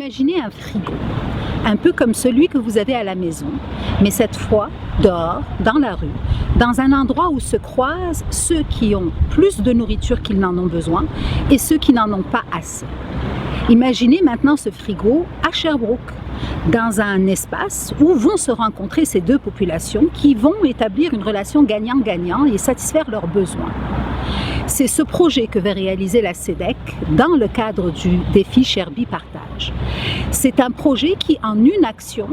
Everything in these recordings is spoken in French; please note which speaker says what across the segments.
Speaker 1: Imaginez un frigo, un peu comme celui que vous avez à la maison, mais cette fois dehors, dans la rue, dans un endroit où se croisent ceux qui ont plus de nourriture qu'ils n'en ont besoin et ceux qui n'en ont pas assez. Imaginez maintenant ce frigo à Sherbrooke, dans un espace où vont se rencontrer ces deux populations qui vont établir une relation gagnant-gagnant et satisfaire leurs besoins. C'est ce projet que va réaliser la SEDEC dans le cadre du défi Sherby Partage. C'est un projet qui, en une action,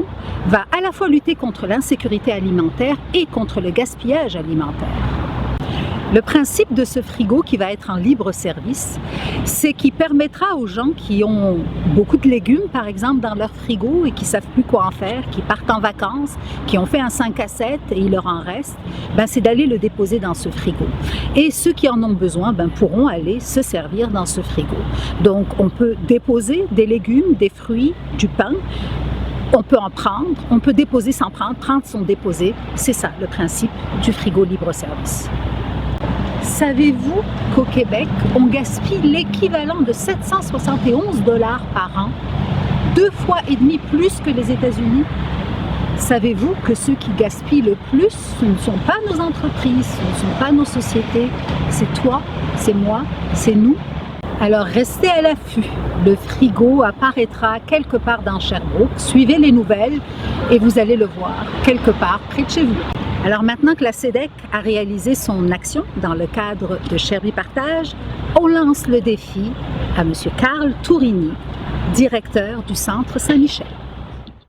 Speaker 1: va à la fois lutter contre l'insécurité alimentaire et contre le gaspillage alimentaire. Le principe de ce frigo qui va être en libre service, c'est qu'il permettra aux gens qui ont beaucoup de légumes, par exemple, dans leur frigo et qui ne savent plus quoi en faire, qui partent en vacances, qui ont fait un 5 à 7 et il leur en reste, c'est d'aller le déposer dans ce frigo. Et ceux qui en ont besoin pourront aller se servir dans ce frigo. Donc on peut déposer des légumes, des fruits, du pain. On peut en prendre, on peut déposer sans prendre son déposé. C'est ça le principe du frigo libre-service. Savez-vous qu'au Québec, on gaspille l'équivalent de 771 $ par an, 2,5 fois plus que les États-Unis? Savez-vous que ceux qui gaspillent le plus, ce ne sont pas nos entreprises, ce ne sont pas nos sociétés, c'est toi, c'est moi, c'est nous? Alors restez à l'affût, le frigo apparaîtra quelque part dans Sherbrooke, suivez les nouvelles et vous allez le voir quelque part près de chez vous. Alors maintenant que la SEDEC a réalisé son action dans le cadre de Sherby Partage, on lance le défi à M. Carl Tourini, directeur du Centre Saint-Michel.